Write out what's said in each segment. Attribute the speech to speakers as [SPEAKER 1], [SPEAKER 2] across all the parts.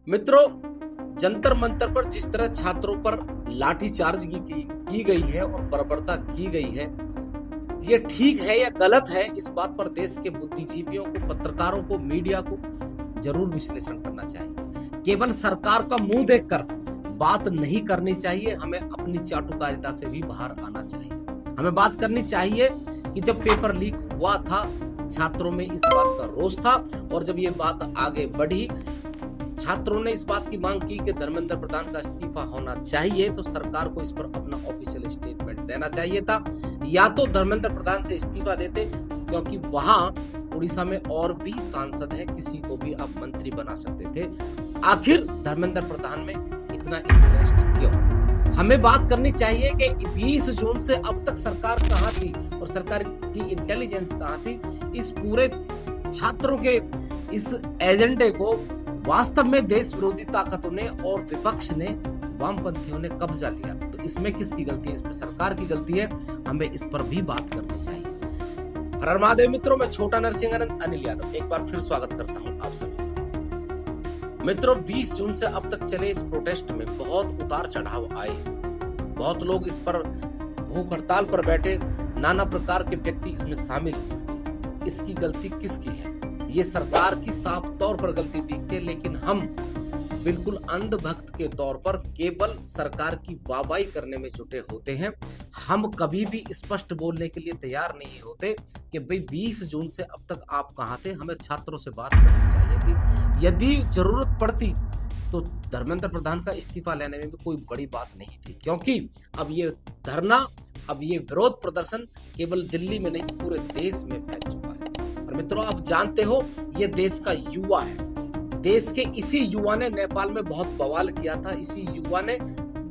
[SPEAKER 1] मित्रों, जंतर मंतर पर जिस तरह छात्रों पर लाठीचार्ज की गई है और बर्बरता की गई है, ये ठीक है या गलत है, इस बात पर देश के बुद्धिजीवियों को, पत्रकारों को, मीडिया को जरूर विश्लेषण करना चाहिए। केवल सरकार का मुंह देखकर बात नहीं करनी चाहिए, हमें अपनी चाटुकारिता से भी बाहर आना चाहिए। हमें बात करनी चाहिए कि जब पेपर लीक हुआ था, छात्रों में इस बात का रोष था, और जब ये बात आगे बढ़ी, छात्रों ने इस बात की मांग की कि धर्मेंद्र प्रधान का इस्तीफा होना चाहिए, तो सरकार को इस पर अपना ऑफिशियल स्टेटमेंट देना चाहिए था। या तो धर्मेंद्र प्रधान से इस्तीफा देते, क्योंकि वहां उड़ीसा में और भी सांसद हैं, किसी को भी आप मंत्री बना सकते थे। आखिर धर्मेंद्र प्रधान में इतना इंटरेस्ट क्यों? हमें बात करनी चाहिए कि 20 जून से अब तक सरकार कहां थी और सरकार की इंटेलिजेंस कहां थी। इस पूरे छात्रों के इस एजेंडे को वास्तव में देश विरोधी ताकतों ने और विपक्ष ने, वामपंथियों ने कब्जा लिया। तो इसमें किसकी गलती है? इसमें सरकार की गलती है। हमें इस पर भी बात करनी चाहिए। हर हर महादेव मित्रों, मैं छोटा नरसिंह अनिल यादव एक बार फिर स्वागत करता हूं आप सभी। मित्रों, 20 जून से अब तक चले इस प्रोटेस्ट में बहुत उतार चढ़ाव आए। बहुत लोग इस पर भूख हड़ताल पर बैठे, नाना प्रकार के व्यक्ति इसमें शामिल। इसकी गलती किसकी है? ये सरकार की साफ तौर पर गलती दिखती है, लेकिन हम बिल्कुल अंधभक्त के तौर पर केवल सरकार की वाहवाही करने में जुटे होते हैं। हम कभी भी स्पष्ट बोलने के लिए तैयार नहीं होते कि भाई 20 जून से अब तक आप कहां थे। हमें छात्रों से बात करनी चाहिए थी। यदि जरूरत पड़ती तो धर्मेंद्र प्रधान का इस्तीफा लेने में भी कोई बड़ी बात नहीं थी, क्योंकि अब ये धरना, अब ये विरोध प्रदर्शन केवल दिल्ली में नहीं, पूरे देश में फैल चुका है। और मित्रों, आप जानते हो, ये देश का युवा है। देश के इसी युवा ने नेपाल में बहुत बवाल किया था। इसी युवा ने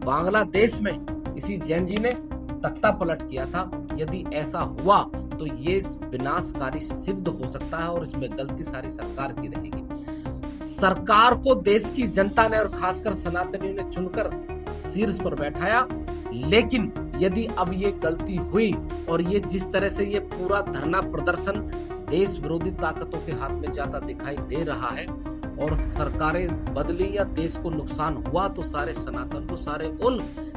[SPEAKER 1] बांग्लादेश में, इसी जैन जी ने तख्ता पलट किया था। यदि ऐसा हुआ तो ये विनाशकारी सिद्ध हो सकता है, और इसमें गलती सारी सरकार की रहेगी। सरकार को देश की जनता ने और खासकर सनातनियों ने चुनकर शीर्ष पर बैठाया, लेकिन यदि अब ये गलती हुई और ये जिस तरह से ये पूरा धरना प्रदर्शन देश विरोधी ताकतों के हाथ में जाता दिखाई दे रहा है और सरकारें बदली या देश को नुकसान हुआ, तो सारे सनातन को, सारे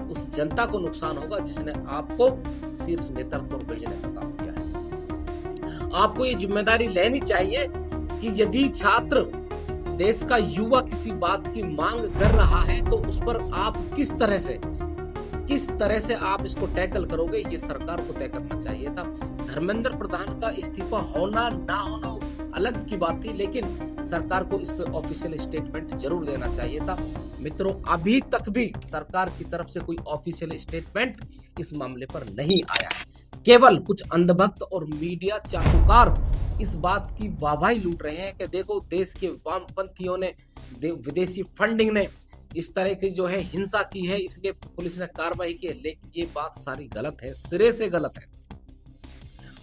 [SPEAKER 1] उस जनता को नुकसान होगा जिसने आपको शीर्ष नेतृत्व भेजने का काम किया है। आपको ये जिम्मेदारी लेनी चाहिए कि यदि छात्र, देश का युवा किसी बात की मांग कर रहा है, तो उस पर आप किस तरह से आप इसको टैकल करोगे, ये सरकार को तय करना चाहिए था। धर्मेंद्र प्रधान का इस्तीफा होना ना होना अलग की बात थी, लेकिन सरकार को इस पे ऑफिशियल स्टेटमेंट जरूर देना चाहिए था। मित्रों, अभी तक भी सरकार की तरफ से कोई ऑफिशियल स्टेटमेंट इस मामले पर नहीं आया है। केवल कुछ अंधभक्त और मीडिया चाटुकार इस बात की वाहवाही लूट रहे हैं कि देखो, देश के वामपंथियों ने, विदेशी फंडिंग ने इस तरह की जो है हिंसा की है, इसलिए पुलिस ने कार्रवाई की है। लेकिन ये बात सारी गलत है, सिरे से गलत है।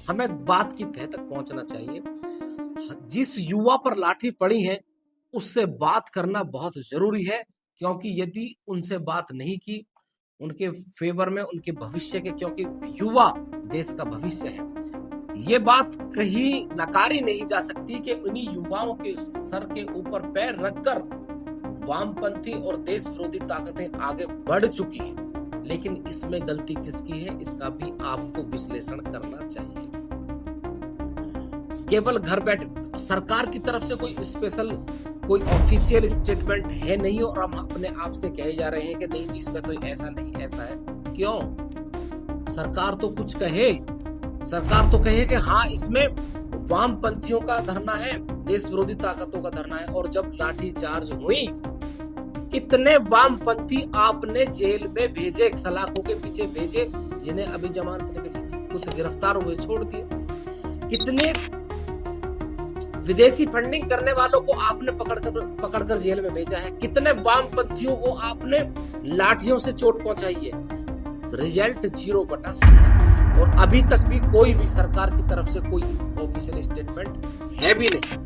[SPEAKER 1] हमें बात की तह तक पहुंचना चाहिए। जिस युवा पर लाठी पड़ी है, उससे बात करना बहुत जरूरी है, क्योंकि यदि उनसे बात नहीं की उनके फेवर में, उनके भविष्य के, क्योंकि युवा देश का भविष्य है, ये बात कहीं नकारी नहीं जा सकती कि उन्हीं युवाओं के सर के ऊपर पैर रखकर वामपंथी और देश विरोधी ताकतें आगे बढ़ चुकी हैं। लेकिन इसमें गलती किसकी है, इसका भी आपको विश्लेषण करना चाहिए। केवल घर बैठे सरकार की तरफ से कोई स्पेशल, कोई ऑफिशियल स्टेटमेंट है नहीं, और हम अपने आप से कहे जा रहे हैं कि नहीं जी, इसमें तो ऐसा नहीं, ऐसा है। क्यों? सरकार तो कुछ कहे, सरकार तो कहे कि हाँ, इसमें वामपंथियों का धरना है, देश विरोधी ताकतों का धरना है। और जब लाठीचार्ज हुई, कितने वामपंथी आपने जेल में भेजे, सलाखों के पीछे भेजे, जिन्हें अभी जमानत नहीं मिली, कुछ गिरफ्तार हुए, छोड़ दिए। कितने विदेशी फंडिंग करने वालों को आपने पकड़कर जेल में भेजा है। कितने वामपंथियों को आपने लाठियों से चोट पहुंचाई है। रिजल्ट 0/0, और अभी तक भी कोई भी सरकार की तरफ से कोई ऑफिशियल स्टेटमेंट है भी नहीं।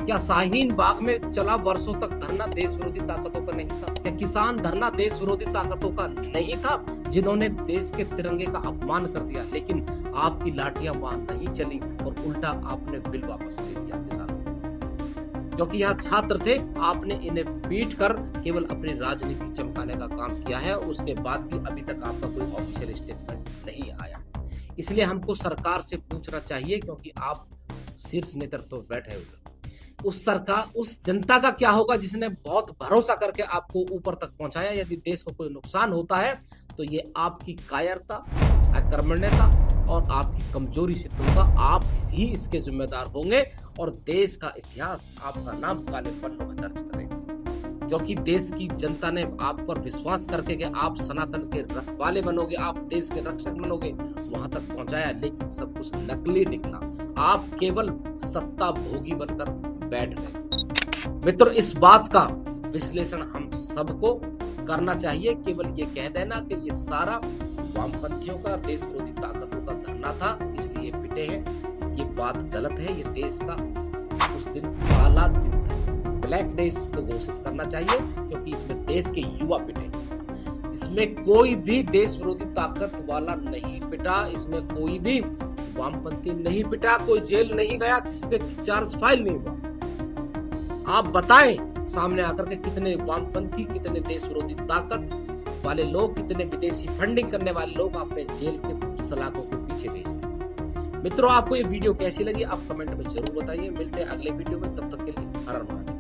[SPEAKER 1] क्या शाहीन बाग में चला वर्षों तक धरना देश विरोधी ताकतों का नहीं था? क्या किसान धरना देश विरोधी ताकतों का नहीं था, जिन्होंने देश के तिरंगे का अपमान कर दिया? लेकिन आपकी लाठियां वहां नहीं चली और उल्टा आपने बिल वापस ले लिया किसानों। क्योंकि यहाँ छात्र थे, आपने इन्हें पीट कर केवल अपनी राजनीति चमकाने का काम किया है और उसके बाद भी अभी तक आपका कोई ऑफिशियल स्टेटमेंट नहीं आया। इसलिए हमको सरकार से पूछना चाहिए, क्योंकि आप शीर्ष नेतृत्व पर बैठे हुए, उस जनता का क्या होगा जिसने बहुत भरोसा करके आपको ऊपर तक पहुंचाया। यदि देश को कोई नुकसान होता है तो ये आपकी कायरता, अकर्मण्यता और आपकी कमजोरी से होगा। आप ही इसके जिम्मेदार होंगे और देश का इतिहास आपका नाम काले पन्नों में दर्ज करेगा, क्योंकि देश की जनता ने आप पर विश्वास करके कि आप सनातन के रखवाले बनोगे, आप देश के रक्षक बनोगे, वहां तक पहुंचाया। लेकिन सब कुछ नकली निकला, आप केवल सत्ता भोगी बनकर बैठ गए। मित्रों, इस बात का विश्लेषण हम सबको करना चाहिए। केवल ये कह देना कि ये सारा वामपंथियों का, देश विरोधी ताकतों का धरना था इसलिए पिटे हैं, ये बात गलत है। ये देश का उस दिन काला दिन था, ब्लैक डे को घोषित करना चाहिए, क्योंकि इसमें देश के युवा पिटे। इसमें कोई भी देश विरोधी ताकत वाला नहीं पिटा, इसमें कोई भी वामपंथी नहीं पिटा, कोई जेल नहीं गया, किसी पे चार्ज फाइल नहीं हुआ। आप बताएं सामने आकर के कितने वामपंथी, कितने देश विरोधी ताकत वाले लोग, कितने विदेशी फंडिंग करने वाले लोग अपने जेल के सलाखों के पीछे भेजते। मित्रों, आपको ये वीडियो कैसी लगी आप कमेंट में जरूर बताइए। मिलते हैं अगले वीडियो में, तब तक के लिए हर हर महादेव।